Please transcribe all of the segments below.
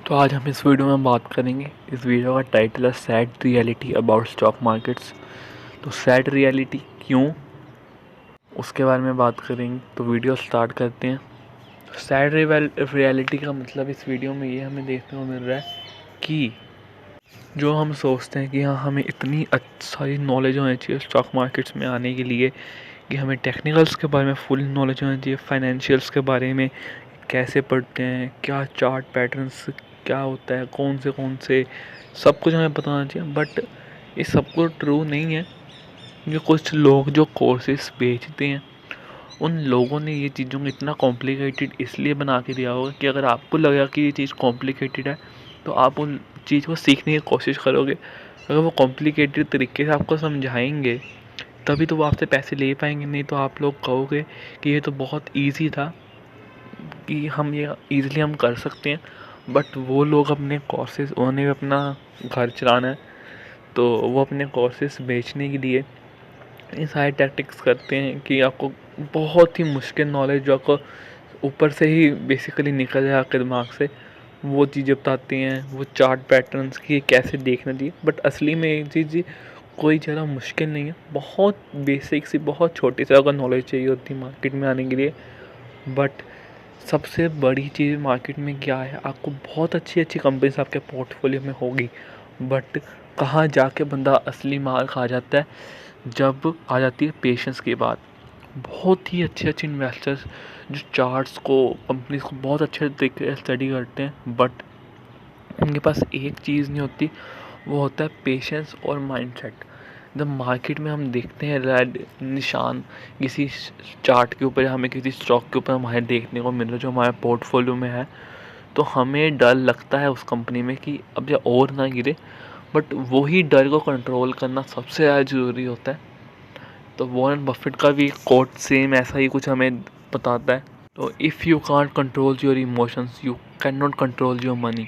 तो आज हम इस वीडियो में बात करेंगे। इस वीडियो का टाइटल है sad reality about stock markets. तो सैड रियलिटी क्यों, उसके बारे में बात करेंगे। तो वीडियो स्टार्ट करते हैं। सैड रियलिटी का मतलब इस वीडियो में ये हमें देखने को मिल रहा है कि जो हम सोचते हैं कि हाँ हमें इतनी सारी नॉलेज होनी चाहिए स्टॉक मार्केट्स में आने के लिए, कि हमें टेक्निकल्स के बारे में फुल नॉलेज होनी चाहिए, फाइनेंशियल्स के बारे में कैसे पढ़ते हैं, क्या चार्ट पैटर्न्स क्या होता है, कौन से सब कुछ हमें पता होना चाहिए। बट ये सब कुछ ट्रू नहीं है। जो कुछ लोग जो कोर्सेस बेचते हैं, उन लोगों ने ये चीज़ों को इतना कॉम्प्लिकेटेड इसलिए बना के दिया होगा कि अगर आपको लगेगा कि ये चीज़ कॉम्प्लिकेटेड है तो आप उन चीज़ को सीखने की कोशिश करोगे। अगर वो कॉम्प्लिकेटेड तरीके से आपको समझाएंगे तभी तो वो आपसे पैसे ले पाएंगे, नहीं तो आप लोग कहोगे कि ये तो बहुत ईजी था, कि हम ये ईज़िली हम कर सकते हैं। बट वो लोग अपने कोर्सेज, उन्हें अपना घर चलाना है, तो वो अपने कोर्सेज बेचने के लिए ये सारे टैक्टिक्स करते हैं कि आपको बहुत ही मुश्किल नॉलेज जो आपको ऊपर से ही बेसिकली निकल जाए आपके दिमाग से, वो चीज़ें बताते हैं। वो चार्ट पैटर्न्स की कैसे देखना चाहिए, बट असली में ये चीज़ कोई ज़्यादा मुश्किल नहीं है। बहुत बेसिक सी, बहुत छोटी सी अगर नॉलेज चाहिए होती है मार्केट में आने के लिए। बट सबसे बड़ी चीज़ मार्केट में क्या है, आपको बहुत अच्छी अच्छी कंपनीज आपके पोर्टफोलियो में होगी, बट कहाँ जाके बंदा असली मार खा जाता है, जब आ जाती है पेशेंस की बात। बहुत ही अच्छे अच्छे इन्वेस्टर्स जो चार्ट्स को, कंपनीज को बहुत अच्छे तरीके से स्टडी करते हैं, बट उनके पास एक चीज़ नहीं होती, वो होता है पेशेंस और माइंडसेट। जब मार्केट में हम देखते हैं रेड निशान किसी चार्ट के ऊपर या हमें किसी स्टॉक के ऊपर हमारे देखने को मिल रहा है जो हमारे पोर्टफोलियो में है, तो हमें डर लगता है उस कंपनी में कि अब ये और ना गिरे। बट वही डर को कंट्रोल करना सबसे ज़्यादा ज़रूरी होता है। तो वॉरेन बफेट का भी कोट सेम ऐसा ही कुछ हमें बताता है। तो if you can't control your emotions you can not control your money.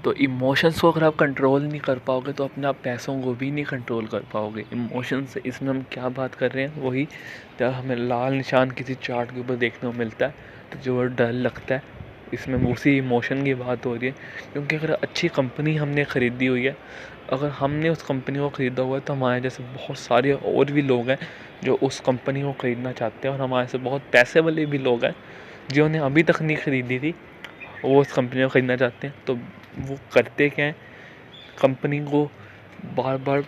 तो इमोशंस को अगर आप कंट्रोल नहीं कर पाओगे तो अपने आप पैसों को भी नहीं कंट्रोल कर पाओगे। इमोशंस, इसमें हम क्या बात कर रहे हैं, वही जब हमें लाल निशान किसी चार्ट के ऊपर देखने को मिलता है तो जो डर लगता है, इसमें उसी इमोशन की बात हो रही है। क्योंकि अगर अच्छी कंपनी हमने ख़रीदी हुई है, अगर हमने उस कंपनी को ख़रीदा हुआ है, तो हमारे जैसे बहुत सारे और भी लोग हैं जो उस कंपनी को ख़रीदना चाहते हैं, और हमारे से बहुत पैसे वाले भी लोग हैं जिन्होंने अभी तक नहीं ख़रीदी थी, वो उस कंपनी को ख़रीदना चाहते हैं। तो वो करते क्या हैं, कंपनी को बार बार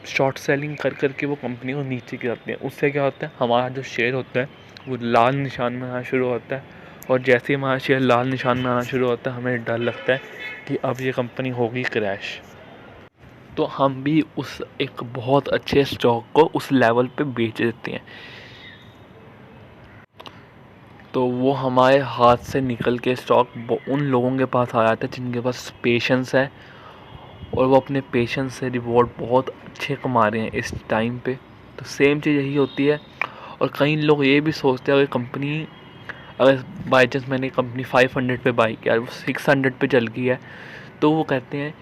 शॉर्ट सेलिंग कर करके वो कंपनी को नीचे गिराते हैं। उससे क्या होता है, हमारा जो शेयर होता है वो लाल निशान में आना शुरू होता है, और जैसे ही हमारा शेयर लाल निशान में आना शुरू होता है, हमें डर लगता है कि अब ये कंपनी होगी क्रैश। तो हम भी उस एक बहुत अच्छे स्टॉक को उस लेवल पे बेच देते हैं, तो वो हमारे हाथ से निकल के स्टॉक उन लोगों के पास आ जाता है जिनके पास पेशेंस है, और वो अपने पेशेंस से रिवॉर्ड बहुत अच्छे कमा रहे हैं इस टाइम पे। तो सेम चीज़ यही होती है। और कई लोग ये भी सोचते हैं, अगर कंपनी, अगर बाई चांस मैंने कंपनी 500 पे बाई किया, वो 600 पे चल गई है, तो वो कहते हैं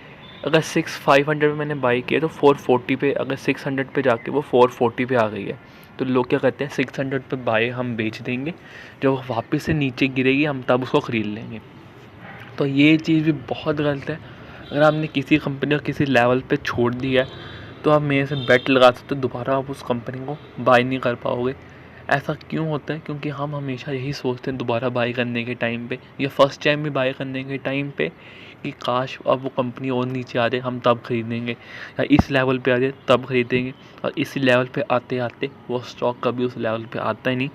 अगर 500 पे मैंने बाई किया तो 440 पे, अगर 600 पे जाके वो 440 पे आ गई है, तो लोग क्या कहते हैं 600 पे बाई हम बेच देंगे, जब वापस से नीचे गिरेगी हम तब उसको ख़रीद लेंगे। तो ये चीज़ भी बहुत गलत है। अगर आपने किसी कंपनी को किसी लेवल पे छोड़ दिया है, तो आप मेरे से बेट लगा सकते हो दोबारा आप उस कंपनी को बाई नहीं कर पाओगे। ऐसा क्यों होता है, क्योंकि हम हमेशा यही सोचते हैं दोबारा बाई करने के टाइम पे, या फर्स्ट टाइम भी बाई करने के टाइम पे, कि काश अब वो कंपनी और नीचे आ जाए हम तब खरीदेंगे, या इस लेवल पे आ जाए तब खरीदेंगे। और इसी लेवल पे आते आते वो स्टॉक कभी उस लेवल पे आता ही नहीं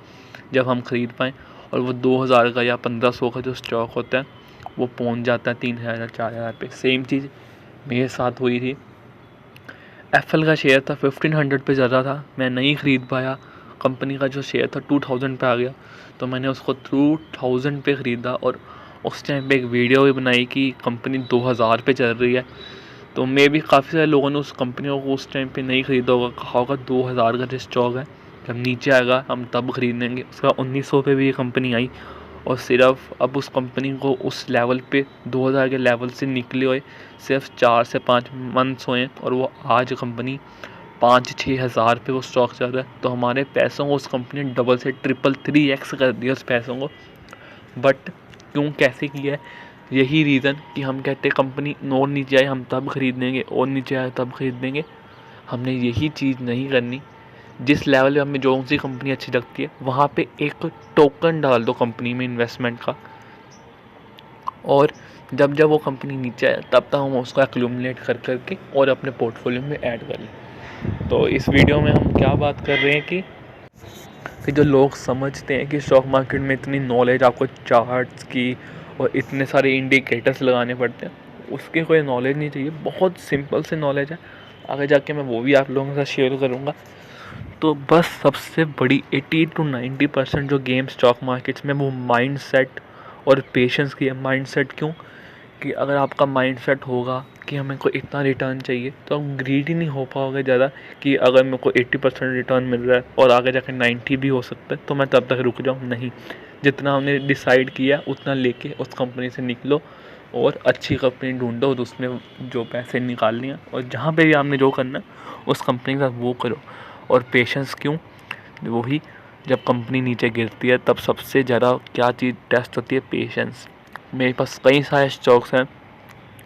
जब हम ख़रीद पाएँ, और वो 2000 का या 1500 का जो स्टॉक होता है वो पहुंच जाता है 3000 4000 पे। सेम चीज़ मेरे साथ हुई थी। एप्पल का शेयर था 1500 पे चल रहा था, मैं नहीं ख़रीद पाया। कंपनी का जो शेयर था 2000 पे आ गया, तो मैंने उसको 2000 पे ख़रीदा, और उस टाइम पे एक वीडियो भी बनाई कि कंपनी 2000 पे चल रही है। तो मे भी काफ़ी सारे लोगों ने उस कंपनी को उस टाइम पे नहीं ख़रीदा होगा, कहा होगा 2000 का जो स्टॉक है जब नीचे आएगा हम तब ख़रीदेंगे। उसका 1900 पे भी ये कंपनी आई, और सिर्फ अब उस कंपनी को उस लेवल पे 2000 के लेवल से निकले हुए सिर्फ 4 से 5 मंथ्स हुए, और वो आज कंपनी 5-6 हज़ार पे वो स्टॉक चल रहा है। तो हमारे पैसों को उस कंपनी ने डबल से ट्रिपल 3x कर दिया उस पैसों को। बट क्यों, कैसे किया है, यही रीज़न कि हम कहते हैं कंपनी और नीचे आए हम तब खरीदेंगे, और नीचे आए तब खरीदेंगे। हमने यही चीज़ नहीं करनी। जिस लेवल पे हमें जो सी कंपनी अच्छी लगती है वहाँ पे एक टोकन डाल दो कंपनी में इन्वेस्टमेंट का, और जब जब वो कंपनी नीचे आए तब तक हम उसको एक्यूमुलेट कर करके और अपने पोर्टफोलियो में ऐड कर लें। तो इस वीडियो में हम क्या बात कर रहे हैं कि जो लोग समझते हैं कि स्टॉक मार्केट में इतनी नॉलेज आपको चार्ट्स की और इतने सारे इंडिकेटर्स लगाने पड़ते हैं, उसकी कोई नॉलेज नहीं चाहिए। बहुत सिंपल से नॉलेज है, आगे जाके मैं वो भी आप लोगों के साथ शेयर करूँगा। तो बस सबसे बड़ी 80 to 90% जो गेम स्टॉक मार्केट्स में वो माइंडसेट और पेशेंस की है। माइंडसेट क्यों? कि अगर आपका माइंडसेट होगा कि हमें को इतना रिटर्न चाहिए तो हम ग्रीडी नहीं हो पाओगे ज़्यादा, कि अगर मेरे को 80% रिटर्न मिल रहा है और आगे जाकर 90 भी हो सकता है तो मैं तब तक रुक जाऊँ। नहीं, जितना हमने डिसाइड किया उतना लेके उस कंपनी से निकलो और अच्छी कंपनी ढूंढो और उसमें जो पैसे निकालने हैं और जहाँ पे भी आपने जो करना है उस कंपनी के साथ वो करो। और पेशेंस क्यों? वही, जब कंपनी नीचे गिरती है तब सबसे ज़्यादा क्या चीज़ टेस्ट होती है? पेशेंस। मेरे पास कई सारे स्टॉक्स हैं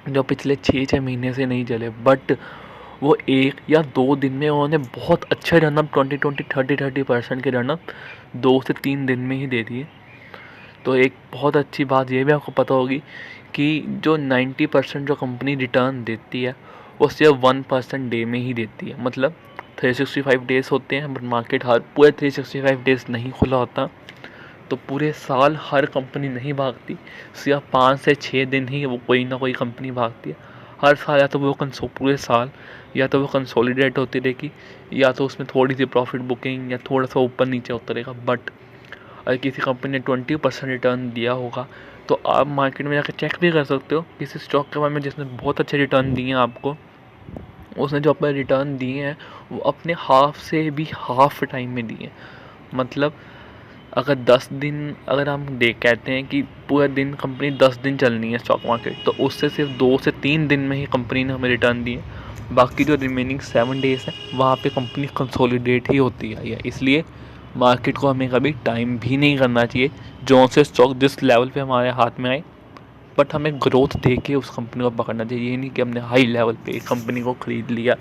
जो पिछले 6-6 महीने से नहीं चले, बट वो 1 या 2 दिन में उन्होंने बहुत अच्छे रनअप 20-20, 30-30% के रनअप 2 से 3 दिन में ही दे दिए। तो एक बहुत अच्छी बात ये भी आपको पता होगी कि जो 90% जो कंपनी रिटर्न देती है वो सिर्फ 1% डे में ही देती है। मतलब 365 डेज़ होते हैं, बट मार्केट हर पूरे 365 डेज़ नहीं खुला होता। तो पूरे साल हर कंपनी नहीं भागती, सिर्फ 5 से 6 दिन ही वो कोई ना कोई कंपनी भागती है। हर साल या तो वो पूरे साल या तो वो कंसोलिडेट होती रहेगी, या तो उसमें थोड़ी सी प्रॉफिट बुकिंग या थोड़ा सा ऊपर नीचे होता रहेगा। बट अगर किसी कंपनी ने 20% रिटर्न दिया होगा तो आप मार्केट में जाकर चेक भी कर सकते हो किसी स्टॉक के बारे में जिसने बहुत अच्छे रिटर्न दिए हैं आपको। उसने जो अपने रिटर्न दिए हैं वो अपने हाफ से भी हाफ टाइम में दिए हैं। मतलब अगर 10 दिन, अगर हम कहते हैं कि पूरा दिन कंपनी 10 दिन चलनी है स्टॉक मार्केट, तो उससे सिर्फ 2 से 3 दिन में ही कंपनी ने हमें रिटर्न दिए। बाकी जो रिमेनिंग 7 डेज़ हैं वहाँ पे कंपनी कंसोलिडेट ही होती है। इसलिए मार्केट को हमें कभी टाइम भी नहीं करना चाहिए। जो से स्टॉक जिस लेवल पे हमारे हाथ में आए, बट हमें ग्रोथ देख के उस कंपनी को पकड़ना चाहिए। ये नहीं कि हमने हाई लेवल पे एक कंपनी को ख़रीद लिया,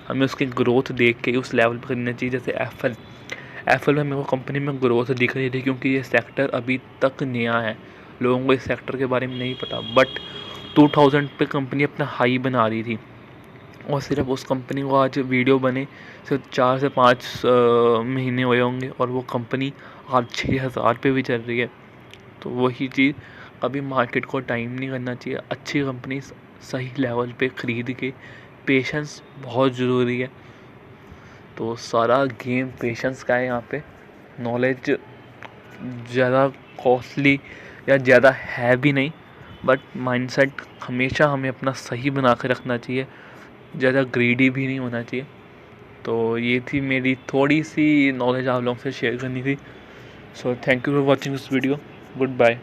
हमें उसकी ग्रोथ देख के उस लेवल पर खरीदना चाहिए। जैसे एप्पल में मेरे को कंपनी में ग्रोथ दिख रही थी क्योंकि ये सेक्टर अभी तक नया है, लोगों को इस सेक्टर के बारे में नहीं पता। बट 2000 पे कंपनी अपना हाई बना रही थी और सिर्फ उस कंपनी को आज वीडियो बने सिर्फ 4 से 5 महीने हुए होंगे और वो कंपनी आज 6000 पे भी चल रही है। तो वही चीज़, कभी मार्केट को टाइम नहीं करना चाहिए। अच्छी कंपनी सही लेवल पे ख़रीद के, पेशेंस बहुत ज़रूरी है। तो सारा गेम पेशेंस का है यहाँ पे। नॉलेज ज़्यादा कॉस्टली या ज़्यादा है भी नहीं, बट माइंडसेट हमेशा हमें अपना सही बना के रखना चाहिए, ज़्यादा ग्रीडी भी नहीं होना चाहिए। तो ये थी मेरी थोड़ी सी नॉलेज आप लोगों से शेयर करनी थी। So thank you for watching this video. Good bye.